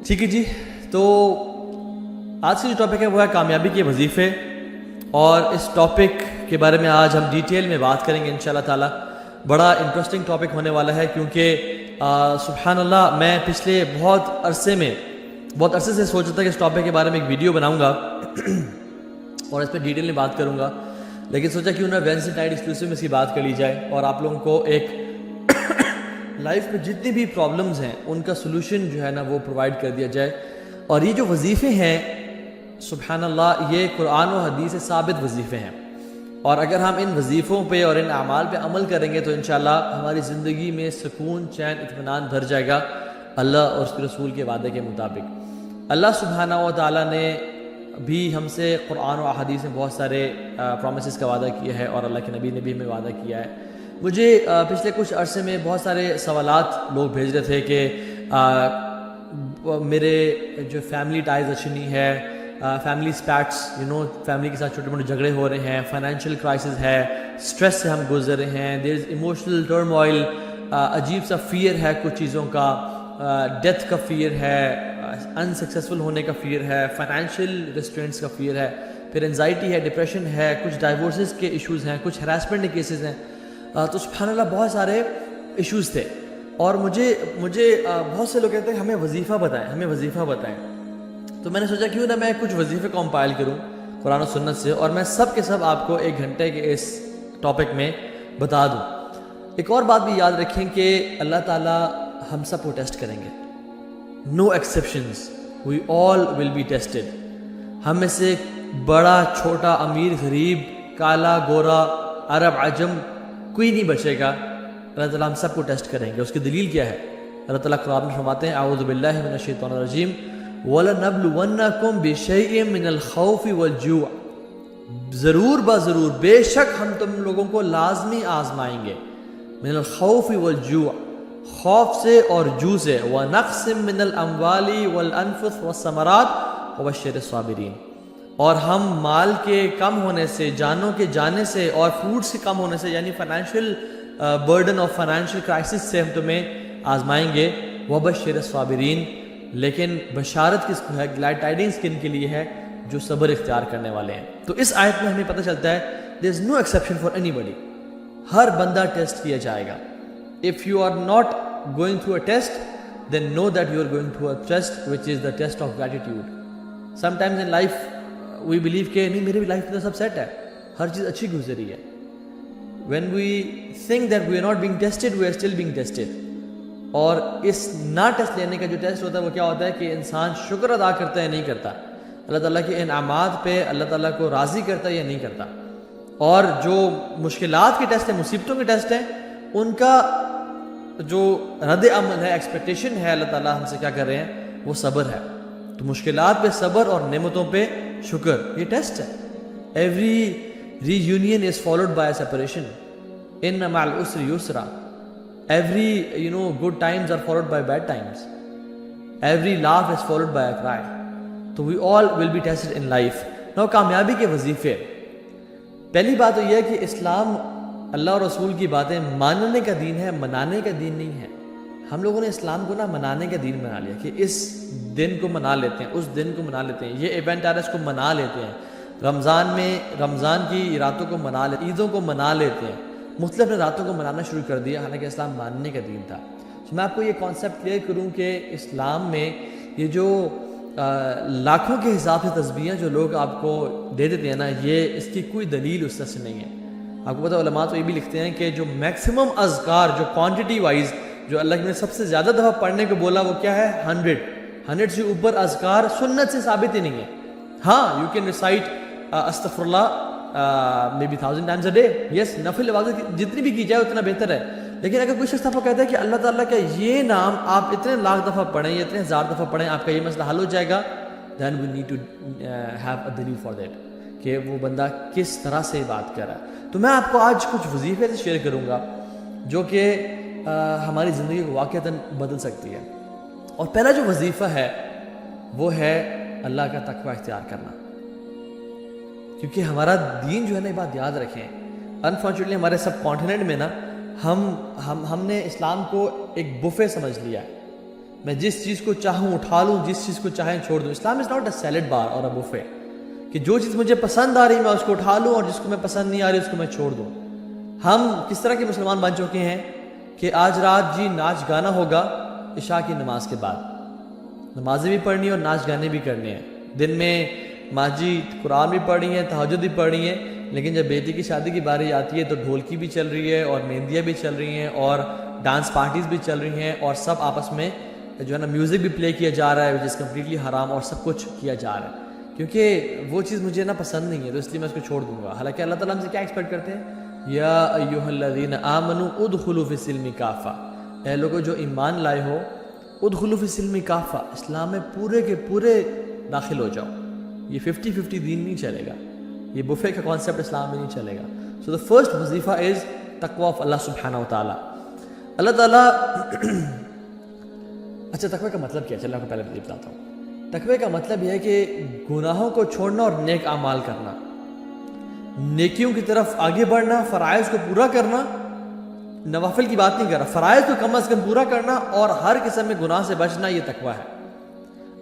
ٹھیک ہے جی، تو آج کی جو ٹاپک ہے وہ ہے کامیابی کے وظیفے، اور اس ٹاپک کے بارے میں آج ہم ڈیٹیل میں بات کریں گے انشاءاللہ تعالی۔ بڑا انٹرسٹنگ ٹاپک ہونے والا ہے، کیونکہ سبحان اللہ میں پچھلے بہت عرصے سے سوچ رہا تھا کہ اس ٹاپک کے بارے میں ایک ویڈیو بناؤں گا اور اس پہ ڈیٹیل میں بات کروں گا، لیکن سوچا کیوں نہ ویڈنسڈے نائٹ ایکسکلوسیو میں اس کی بات کر لی جائے اور آپ لوگوں کو ایک لائف میں جتنی بھی پرابلمز ہیں ان کا سلوشن جو ہے نا وہ پرووائڈ کر دیا جائے۔ اور یہ جو وظیفے ہیں سبحان اللہ، یہ قرآن و حدیث سے ثابت وظیفے ہیں، اور اگر ہم ان وظیفوں پہ اور ان اعمال پہ عمل کریں گے تو انشاءاللہ ہماری زندگی میں سکون، چین، اطمینان بھر جائے گا اللہ اور اس کے رسول کے وعدے کے مطابق۔ اللہ سبحانہ و تعالیٰ نے بھی ہم سے قرآن و احادیث میں بہت سارے پرومسز کا وعدہ کیا ہے، اور اللہ کے نبی نے بھی ہمیں وعدہ کیا ہے۔ مجھے پچھلے کچھ عرصے میں بہت سارے سوالات لوگ بھیج رہے تھے کہ میرے جو فیملی ٹائز اچھی نہیں ہے، فیملی اسپیٹس فیملی کے ساتھ چھوٹے موٹے جھگڑے ہو رہے ہیں، فائنینشیل کرائسس ہے، اسٹریس سے ہم گزر رہے ہیں، دیر از ایموشنل ٹرموائل، عجیب سا فیئر ہے کچھ چیزوں کا، ڈیتھ کا فیئر ہے، انسکسیسفل ہونے کا فیئر ہے، فائنینشیل ریسٹرینٹس کا فیئر ہے، پھر انزائٹی ہے، ڈپریشن ہے، کچھ ڈائیورسز کے ایشوز ہیں، کچھ ہراسمنٹ کے کیسز ہیں۔ تو سبحان اللہ بہت سارے ایشوز تھے، اور مجھے بہت سے لوگ کہتے ہیں ہمیں وظیفہ بتائیں، تو میں نے سوچا کیوں نہ میں کچھ وظیفے کمپائل کروں قرآن و سنت سے، اور میں سب کے سب آپ کو 1 گھنٹے کے اس ٹاپک میں بتا دوں۔ ایک اور بات بھی یاد رکھیں کہ اللہ تعالیٰ ہم سب کو ٹیسٹ کریں گے، no exceptions, we all will be tested. ہم میں سے بڑا چھوٹا، امیر غریب، کالا گورا، عرب عجم، کوئی نہیں بچے گا، اللہ تعالیٰ ہم سب کو ٹیسٹ کریں گے۔ اس کی دلیل کیا ہے؟ اللہ تعالیٰ قرآن میں فرماتے ہیں اعوذ باللہ من الشیطان الرجیم وَلَنَبْلُوَنَّكُمْ بِشَيْءٍ مِّنَ الْخَوْفِ وَالْجُوعِ، ضرور بے شک ہم تم لوگوں کو لازمی آزمائیں گے، من الخوف والجوع، خوف سے اور جو سے، وَنَقْصٍ مِّنَ الْأَمْوَالِ وَالْأَنفُسِ وَالثَّمَرَاتِ وَبَشِّرِ الصَّابِرِينَ، اور ہم مال کے کم ہونے سے، جانوں کے جانے سے، اور فروٹس کے کم ہونے سے، یعنی فائنینشیل برڈن اور فائنینشیل کرائسس سے ہم تمہیں آزمائیں گے، وَبَشِّرِ الصَّابِرِينَ، لیکن بشارت کس کو ہے، گلیڈ ٹائڈنگز کن کے لیے ہے؟ جو صبر اختیار کرنے والے ہیں۔ تو اس آیت میں ہمیں پتہ چلتا ہے there is no exception for anybody، ہر بندہ ٹیسٹ کیا جائے گا۔ if you are not going through a test then know that you are going through a test which is the test of gratitude۔ sometimes in life we believe کہ نہیں میری life میں تو سب set ہے، ہر چیز اچھی گزری ہے۔ when we think that we are not being tested we are still being tested۔ اور اس نہ ٹیسٹ لینے کا جو ٹیسٹ ہوتا ہے وہ کیا ہوتا ہے کہ انسان شکر ادا کرتا ہے نہیں کرتا، اللہ تعالیٰ کے انعامات پہ اللہ تعالیٰ کو راضی کرتا ہے یا نہیں کرتا۔ اور جو مشکلات کے ٹیسٹ ہیں، مصیبتوں کے ٹیسٹ ہیں، ان کا جو رد عمل ہے، ایکسپیکٹیشن ہے، اللہ تعالیٰ ہم سے کیا کر رہے ہیں؟ وہ صبر ہے۔ تو مشکلات پہ صبر اور نعمتوں پہ شکر، یہ ٹیسٹ ہے۔ Every reunion is followed by separation, ان مع العسر یسرا، every good times are followed by bad times، every laugh is followed by a cry۔ تو we all will be tested in life۔ now کامیابی کے وظیفے، پہلی بات تو یہ ہے کہ اسلام اللہ اور رسول کی باتیں ماننے کا دین ہے، منانے کا دین نہیں ہے۔ ہم لوگوں نے اسلام کو منانے کا دین بنا لیا کہ اس دن کو منا لیتے ہیں، اس دن کو منا لیتے ہیں، یہ ایونٹ آ رہا ہے اس کو منا لیتے ہیں، رمضان میں رمضان کی راتوں کو منا لیتے، عیدوں کو منا لیتے ہیں، مختلف راتوں کو منانا شروع کر دیا، حالانکہ اسلام ماننے کا دین تھا۔ تو میں آپ کو یہ کانسیپٹ کلیئر کروں کہ اسلام میں یہ جو لاکھوں کے حساب سے تسبیحیں جو لوگ آپ کو دے دیتے ہیں نا، یہ اس کی کوئی دلیل اس طرح سے نہیں ہے۔ آپ کو پتہ علماء تو یہ بھی لکھتے ہیں کہ جو میکسیمم اذکار، جو کوانٹٹی وائز جو اللہ نے سب سے زیادہ دفعہ پڑھنے کو بولا وہ کیا ہے؟ 100 سے اوپر اذکار سنت سے ثابت ہی نہیں ہے۔ ہاں، یو کین ریسائٹ استغفر اللہ maybe 1000 times a day، یس، نفل عبادت جتنی بھی کی جائے اتنا بہتر ہے، لیکن اگر کوئی شخص آپ کو کہتا ہے کہ اللہ تعالیٰ کا یہ نام آپ اتنے لاکھ دفعہ پڑھیں یا اتنے 1000 دفعہ پڑھیں آپ کا یہ مسئلہ حل ہو جائے گا، then we need to have a دلیل for that، کہ وہ بندہ کس طرح سے بات کر رہا ہے۔ تو میں آپ کو آج کچھ وظیفے سے شیئر کروں گا جو کہ ہماری زندگی کو واقعتاً بدل سکتی ہے۔ اور پہلا جو وظیفہ ہے وہ ہے اللہ کا تقوی اختیار کرنا، کیونکہ ہمارا دین جو ہے نا، یہ بات یاد رکھیں، انفارچونیٹلی ہمارے سب کانٹیننٹ میں نا ہم نے اسلام کو ایک بفے سمجھ لیا ہے۔ میں جس چیز کو چاہوں اٹھا لوں, جس چیز کو چاہیں چھوڑ دوں. اسلام از ناٹ اے سیلڈ بار اور اے بوفے کہ جو چیز مجھے پسند آ رہی میں اس کو اٹھا لوں اور جس کو میں پسند نہیں آ رہی اس کو میں چھوڑ دوں. ہم کس طرح کے مسلمان بن چکے ہیں کہ آج رات جی ناچ گانا ہوگا عشاء کی نماز کے بعد, نمازیں بھی پڑھنی اور ناچ گانے بھی کرنے ہیں. دن میں ماں جی قرآن بھی پڑھ رہی ہیں, تہجد بھی پڑھ رہی ہیں, لیکن جب بیٹی کی شادی کی باری آتی ہے تو ڈھولکی بھی چل رہی ہے اور مہندیاں بھی چل رہی ہیں اور ڈانس پارٹیز بھی چل رہی ہیں اور سب آپس میں جو ہے نا میوزک بھی پلے کیا جا رہا ہے, وچ از کمپلیٹلی حرام, اور سب کچھ کیا جا رہا ہے کیونکہ وہ چیز مجھے نا پسند نہیں ہے, تو اس لیے میں اس کو چھوڑ دوں گا. حالانکہ اللہ تعالیٰ ہم سے کیا ایکسپیکٹ کرتے ہیں, یا ایھا الذین آمنوا ادخلوا فی السلم کافہ, اے لوگوں جو ایمان لائے ہو, ادخلوا فی السلم کافہ, اسلام میں پورے کے پورے داخل ہو جاؤ. یہ 50-50 دین نہیں چلے گا, یہ بفے کا کانسیپٹ اسلام میں نہیں چلے گا. سو دا فرسٹ وظیفہ از تقوی آف اللہ سبحانہ و تعالیٰ. اللہ تعالیٰ اچھا تقوی کا مطلب کیا ہے, چلیں آپ کو پہلے یہ بتاتا ہوں. تقوی کا مطلب یہ ہے کہ گناہوں کو چھوڑنا اور نیک اعمال کرنا, نیکیوں کی طرف آگے بڑھنا, فرائض کو پورا کرنا. نوافل کی بات نہیں کر رہا, فرائض کو کم از کم پورا کرنا اور ہر قسم میں گناہ سے بچنا, یہ تقوی ہے.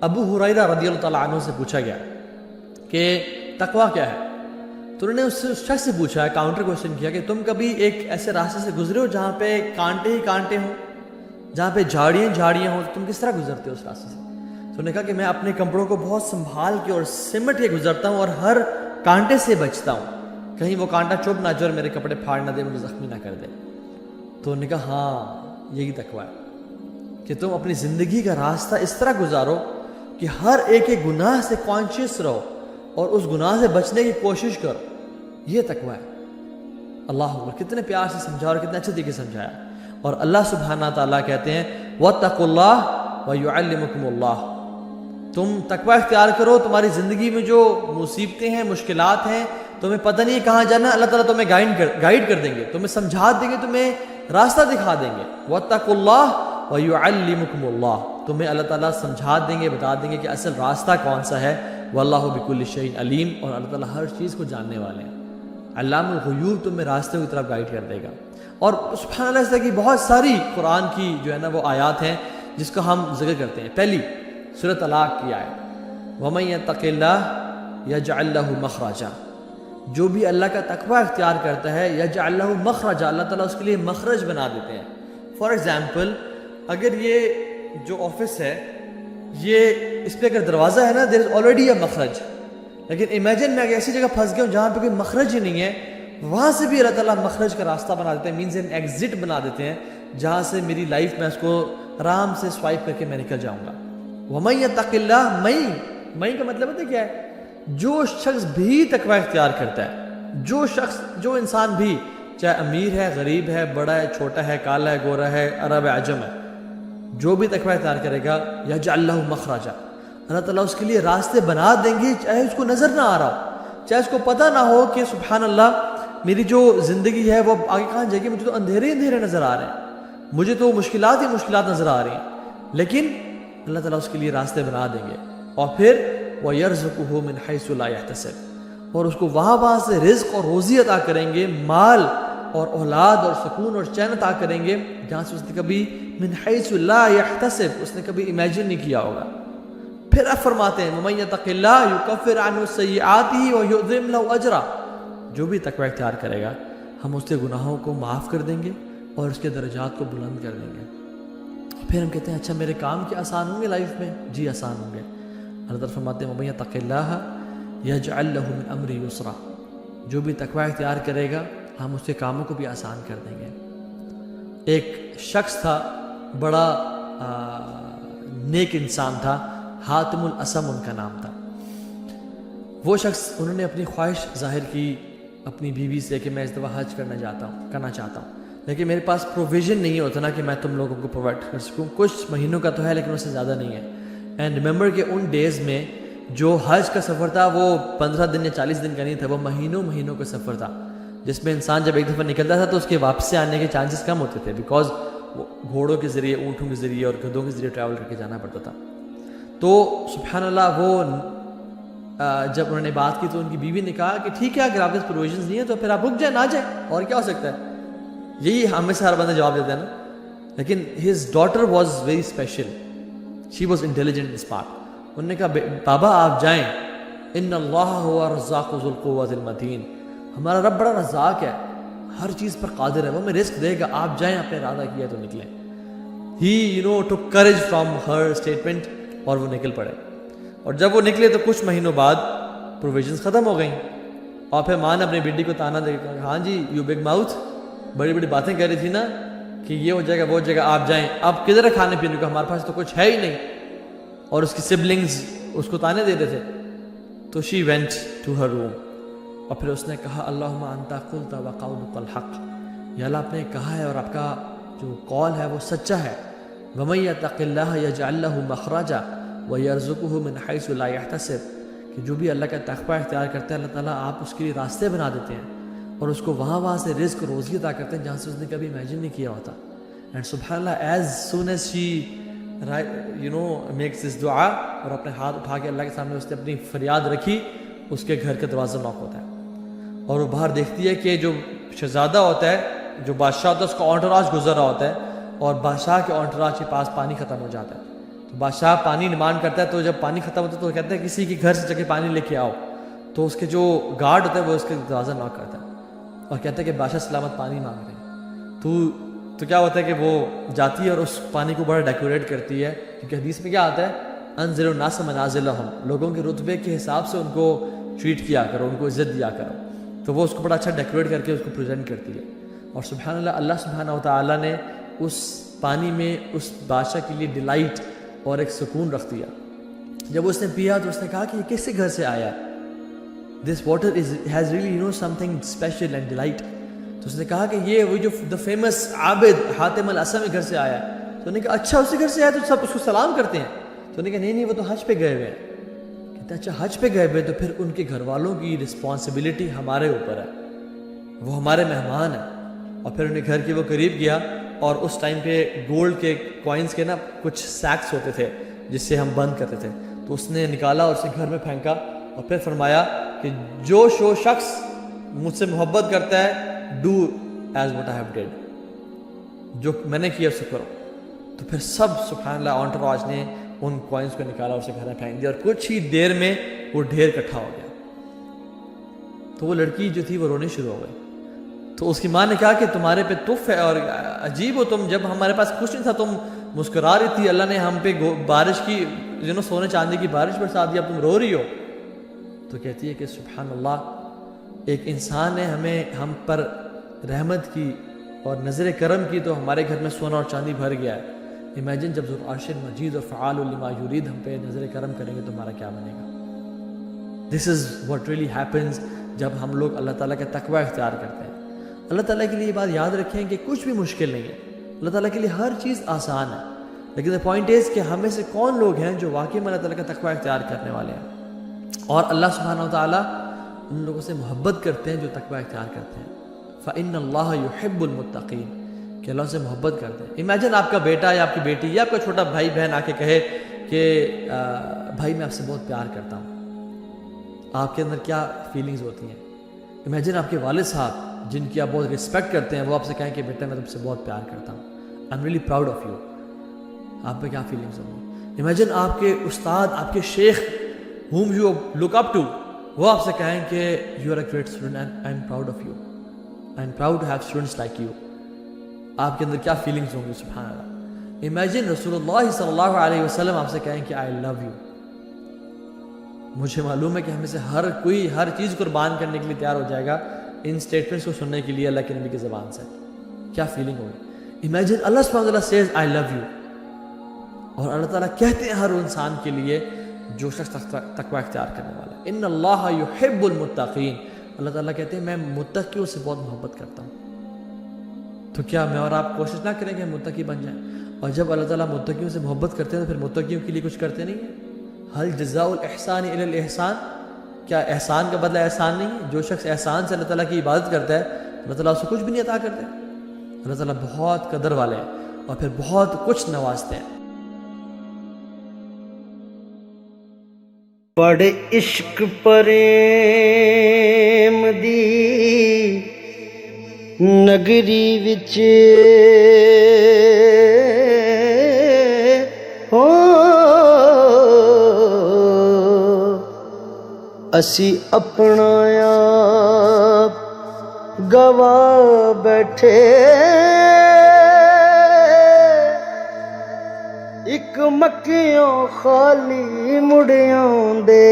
ابو ہریرہ رضی اللہ تعالیٰ عنہ سے پوچھا گیا کہ تقوی کیا ہے, تو انہوں نے اس شخص سے پوچھا ہے, کاؤنٹر کوشچن کیا کہ تم کبھی ایک ایسے راستے سے گزرے ہو جہاں پہ کانٹے ہی کانٹے ہوں, جہاں پہ جھاڑیاں ہوں, تم کس طرح گزرتے ہو اس راستے سے؟ تو انہوں نے کہا کہ میں اپنے کپڑوں کو بہت سنبھال کے اور سمٹ کے گزرتا ہوں اور ہر کانٹے سے بچتا ہوں, کہیں وہ کانٹا چوب نہ جائے اور میرے کپڑے پھاڑ نہ دے, مجھے زخمی نہ کر دے. تو انہوں نے کہا ہاں یہی تقوی ہے کہ تم اپنی زندگی کا راستہ اس طرح گزارو کہ ہر ایک گناہ سے کانشیس رہو اور اس گناہ سے بچنے کی کوشش کرو, یہ تقوی ہے. اللہ اکبر, کتنے پیار سے سمجھا اور کتنے اچھے طریقے سے سمجھایا. اور اللہ سبحانہ تعالیٰ کہتے ہیں وَاتَّقُوا اللَّهَ وَيُعَلِّمُكُمُ اللَّهُ, تم تقوی اختیار کرو, تمہاری زندگی میں جو مصیبتیں ہیں, مشکلات ہیں, تمہیں پتہ نہیں کہاں جانا, اللہ تعالیٰ تمہیں گائیڈ کر دیں گے, تمہیں سمجھا دیں گے, تمہیں راستہ دکھا دیں گے. وَاتَّقُوا اللَّهَ وَيُعَلِّمُكُمُ اللَّهُ, تمہیں اللہ تعالیٰ سمجھا دیں گے, بتا دیں گے کہ اصل راستہ کون سا ہے. واللہ بکل شیء علیم, اور اللہ تعالیٰ ہر چیز کو جاننے والے ہیں. علام الغیوب تمہیں راستے کی طرف گائیڈ کر دے گا. اور سبحان اللہ, اس طرح کی بہت ساری قرآن کی جو ہے نا وہ آیات ہیں جس کو ہم ذکر کرتے ہیں. پہلی سورۃ طلاق کی آیت, وَمَن يَتَّقِ اللَّهَ يَجْعَل لَّهُ مَخْرَجًا, جو بھی اللہ کا تقوی اختیار کرتا ہے, يَجْعَل لَّهُ مَخْرَجًا, اللہ تعالیٰ اس کے لیے مخرج بنا دیتے ہیں. فار ایگزامپل, اگر یہ جو آفس ہے, یہ اس پہ اگر دروازہ ہے نا, دیر از آلریڈی اے مخرج, لیکن امیجن میں اگر ایسی جگہ پھنس گیا ہوں جہاں پہ کوئی مخرج ہی نہیں ہے, وہاں سے بھی اللہ تعالیٰ مخرج کا راستہ بنا دیتے ہیں, مینز این ایگزٹ بنا دیتے ہیں جہاں سے میری لائف میں اس کو آرام سے سوائپ کر کے میں نکل جاؤں گا. وَمَن يَتَّقِ اللَّهَ, مَن کا مطلب ہے کیا ہے, جو شخص بھی تقوی اختیار کرتا ہے, جو انسان بھی, چاہے امیر ہے, غریب ہے, بڑا ہے, چھوٹا ہے, کالا ہے, گورا ہے, عرب ہے, عجم ہے, جو بھی تقوی اختیار کرے گا, يَجْعَل لَّهُ مَخْرَجًا, اللہ تعالیٰ اس کے لیے راستے بنا دیں گے, چاہے اس کو نظر نہ آ رہا ہو, چاہے اس کو پتہ نہ ہو کہ سبحان اللہ میری جو زندگی ہے وہ آگے کہاں جائے گی, مجھے تو اندھیرے نظر آ رہے ہیں, مجھے تو مشکلات ہی مشکلات نظر آ رہی ہیں, لیکن اللہ تعالیٰ اس کے لیے راستے بنا دیں گے. اور پھر وَيَرْزُقُهُ مِنْ حَيْثُ لَا يَحْتَسِبُ, اور اس کو وہاں سے رزق اور روزی عطا کریں گے, مال اور اولاد اور سکون اور چین عطا کریں گے جہاں سے اس نے کبھی مِنْ حَيْثُ لَا يَحْتَسِبُ اس نے کبھی امیجن نہیں کیا ہوگا. پھر اب فرماتے ہیں وَمَن يَتَّقِ اللَّهَ يُكَفِّرْ عَنْهُ سَيِّئَاتِهِ وَيُعْظِمْ لَهُ أَجْرًا, جو بھی تقوی اختیار کرے گا ہم اس کے گناہوں کو معاف کر دیں گے اور اس کے درجات کو بلند کر دیں گے. پھر ہم کہتے ہیں اچھا میرے کام کیا آسان ہوں گے لائف میں؟ جی آسان ہوں گے. اللہ تعالیٰ فرماتے ہیں وَمَن يَتَّقِ اللَّهَ يَجْعَل لَّهُ مِنْ أَمْرِهِ يُسْرًا, جو بھی تقوی اختیار کرے گا ہم اس کے کاموں کو بھی آسان کر دیں گے. ایک شخص تھا, بڑا نیک انسان تھا, حاتم الاسم ان کا نام تھا. وہ شخص, انہوں نے اپنی خواہش ظاہر کی اپنی بیوی سے کہ میں اس دفعہ حج کرنا چاہتا ہوں, لیکن میرے پاس پروویژن نہیں ہوتا نا کہ میں تم لوگوں کو پرووائڈ کر سکوں. کچھ مہینوں کا تو ہے لیکن اس سے زیادہ نہیں ہے. اینڈ ریممبر کہ ان ڈیز میں جو حج کا سفر تھا وہ 15 دن یا 40 دن کا نہیں تھا, وہ مہینوں کا سفر تھا, جس میں انسان جب ایک دفعہ نکلتا تھا تو اس کے واپس سے آنے کے چانسز کم ہوتے تھے, بیکاز گھوڑوں کے ذریعے, اونٹوں کے ذریعے اور گدھوں کے ذریعے ٹریول کر کے جانا پڑتا تھا. تو سبحان اللہ, وہ جب انہوں نے بات کی تو ان کی بیوی نے کہا کہ ٹھیک ہے اگر آپ کے پروویژنز نہیں ہیں تو پھر آپ رک جائیں, نہ جائیں, اور کیا ہو سکتا ہے. یہی ہمیں سے ہر بندہ جواب دیتا ہے نا. لیکن his daughter was very special, She was intelligent and smart. انہوں نے کہا بابا آپ جائیں, ان اللہ هو الرزاق ذو القوۃ المتین, ہمارا رب بڑا رزاق ہے, ہر چیز پر قادر ہے, وہ ہمیں رزق دے گا, آپ جائیں, آپ نے ارادہ کیا تو نکلیں. He took courage from her statement اور وہ نکل پڑے. اور جب وہ نکلے تو کچھ مہینوں بعد پروویژنس ختم ہو گئیں, اور پھر ماں نے اپنی بیٹی کو تانا دے کر ہاں جی یو بگ ماؤتھ, بڑی بڑی باتیں کہہ رہی تھی نا کہ یہ ہو جائے گا وہ ہو جائے گا, آپ جائیں, اب کدھر ہے کھانے پینے کو, ہمارے پاس تو کچھ ہے ہی نہیں. اور اس کی سبلنگز اس کو تانے دیتے تھے. تو شی وینٹ ٹو ہر روم, اور پھر اس نے کہا اللہم انت قلت وقولک الحق, یا اللہ آپ نے کہا ہے اور آپ کا جو قول ہے وہ سچا ہے. ومن یتق اللہ یجعل لہ مخرجا ویرزقہ من حیث لا یحتسب, کہ جو بھی اللہ کا تقوی اختیار کرتا ہے اللہ تعالیٰ آپ اس کے لیے راستے بنا دیتے ہیں اور اس کو وہاں سے رزق روزی عطا کرتے ہیں جہاں سے اس نے کبھی امیجن نہیں کیا ہوتا. اینڈ سبحان اللہ, as soon as she makes this دعا, اور اپنے ہاتھ اٹھا کے اللہ کے سامنے اس نے اپنی فریاد رکھی, اس کے گھر کا دروازہ ناک ہوتا ہے اور وہ باہر دیکھتی ہے کہ جو شہزادہ ہوتا ہے, جو بادشاہ ہوتا ہے, اس کا انٹراج گزر رہا ہوتا ہے اور بادشاہ کے انٹراج کے پاس پانی ختم ہو جاتا ہے. تو بادشاہ پانی ڈیمانڈ کرتا ہے, تو جب پانی ختم ہوتا ہے تو کہتا ہے کسی کے گھر سے جا کے پانی لے کے آؤ. تو اس کے جو گارڈ ہوتا ہے وہ اس کے دروازہ ناک کرتا ہے اور کہتا ہے کہ بادشاہ سلامت پانی مانگ رہے ہیں. تو کیا ہوتا ہے کہ وہ جاتی ہے اور اس پانی کو بڑا ڈیکوریٹ کرتی ہے, کیونکہ حدیث میں کیا آتا ہے انزل الناس منازلہم, لوگوں کے رتبے کے حساب سے ان کو ٹریٹ کیا کرو, ان کو عزت دیا کرو. تو وہ اس کو بڑا اچھا ڈیکوریٹ کر کے اس کو پریزنٹ کرتی ہے. اور سبحان اللہ, اللہ سبحانہ و تعالیٰ نے اس پانی میں اس بادشاہ کے لیے ڈیلائٹ اور ایک سکون رکھ دیا. جب اس نے پیا تو اس نے کہا کہ یہ کس کے گھر سے آیا, this water has really some thing special and delight. تو اس نے کہا کہ یہ وہ جو دا فیمس عابد حاتم الاسمی گھر سے آیا. تو انہوں نے کہا اچھا اسی گھر سے آیا, تو سب اس کو سلام کرتے ہیں. تو انہوں نے کہا نہیں وہ تو حج پہ گئے ہوئے ہیں. کہتے اچھا حج پہ گئے ہوئے, تو پھر ان کے گھر والوں کی رسپانسبلٹی ہمارے اوپر ہے, وہ ہمارے مہمان ہیں. اور پھر انہیں گھر کے وہ قریب گیا, اور اس ٹائم پہ گولڈ کے کوائنس کے نا کچھ سیکس ہوتے تھے جس سے ہم بند کرتے تھے, تو اس نے نکالا اور اسے گھر میں پھینکا, اور پھر فرمایا کہ جو شخص مجھ سے محبت کرتا ہے do as what I have did, جو میں نے کیا اسے کرو. تو پھر سب سبحان اللہ انٹراج نے ان کوائنس کو نکالا اور اسے گھر میں پھینک دیا, اور کچھ ہی دیر میں وہ ڈھیر اکٹھا ہو گیا. تو وہ لڑکی جو تھی وہ رونے شروع ہو گئی. تو اس کی ماں نے کہا کہ تمہارے پہ تف ہے اور عجیب ہو تم, جب ہمارے پاس کچھ نہیں تھا تم مسکرا رہی تھی, اللہ نے ہم پہ بارش کی سونے چاندی کی بارش برسا دی, اب تم رو رہی ہو. تو کہتی ہے کہ سبحان اللہ, ایک انسان نے ہم پر رحمت کی اور نظر کرم کی تو ہمارے گھر میں سونا اور چاندی بھر گیا ہے. امیجن جب ذو العرش مجید اور فعال لما یرید ہم پہ نظر کرم کریں گے تو ہمارا کیا بنے گا. دس از واٹ ریئلی ہیپنز جب ہم لوگ اللہ تعالیٰ کا تقوی اختیار کرتے ہیں. اللہ تعالیٰ کے لیے یہ بات یاد رکھیں کہ کچھ بھی مشکل نہیں ہے, اللہ تعالیٰ کے لیے ہر چیز آسان ہے. لیکن the point is کہ ہمیں سے کون لوگ ہیں جو واقعی میں اللہ تعالیٰ کا تقوی اختیار کرنے والے ہیں, اور اللہ سبحانہ و تعالیٰ ان لوگوں سے محبت کرتے ہیں جو تقوی اختیار کرتے ہیں. فَإِنَّ اللَّهَ يُحِبُّ الْمُتَّقِينَ, کہ اللہ سے محبت کرتے ہیں. امیجن آپ کا بیٹا یا آپ کی بیٹی یا آپ کا چھوٹا بھائی بہن آ کے کہے کہ بھائی میں آپ سے بہت پیار کرتا ہوں, آپ کے اندر کیا فیلنگز ہوتی ہیں. امیجن آپ کے والد صاحب جن کی آپ بہت رسپیکٹ کرتے ہیں وہ آپ سے کہیں کہ بیٹا میں تم سے بہت پیار کرتا ہوں, I am really proud of you, آپ پہ کیا فیلنگز ہوں گی. امیجن آپ کے استاد, آپ کے شیخ whom you look up to, وہ آپ سے کہیں کہ you are a great student and I am proud of you, I am proud to have students like you, آپ کے اندر کیا فیلنگز ہوں گی. سبحان اللہ. امیجن رسول اللہ صلی اللہ علیہ وسلم آپ سے کہیں کہ I love you. مجھے معلوم ہے کہ ہمیں سے ہر کوئی ہر چیز قربان کرنے کے لیے تیار ہو جائے گا ان اسٹیٹمنٹس کو سننے کے لیے اللہ کے نبی کی زبان سے. کیا فیلنگ ہوگی. امیجن اللہ سبحانہ وتعالیٰ says I love you, اور اللہ تعالیٰ کہتے ہیں ہر انسان کے لیے جو شخص تقوی اختیار کرنے والا ہے, ان اللہ یحب المتقین, اللہ تعالیٰ کہتے ہیں میں متقیوں سے بہت محبت کرتا ہوں. تو کیا میں اور آپ کوشش نہ کریں کہ ہم متقی بن جائیں. اور جب اللہ تعالیٰ متقیوں سے محبت کرتے ہیں تو پھر متقیوں کے لیے کچھ کرتے نہیں ہیں. حل جزاء الاحسان الا الاحسان, کیا احسان کا بدلہ احسان نہیں ہے. جو شخص احسان سے اللہ تعالیٰ کی عبادت کرتا ہے اللہ تعالیٰ اسے کچھ بھی نہیں عطا کرتے. اللہ تعالیٰ بہت قدر والے ہیں اور پھر بہت کچھ نوازتے ہیں. بڑے عشق پریم دی نگری وچ ہو ਅਸੀਂ ਆਪਣਾ ਆਪ ਗਵਾ ਬੈਠੇ ਇੱਕ ਮੱਕਿਓਂ ਖਾਲੀ ਮੁੜ ਆਉਂਦੇ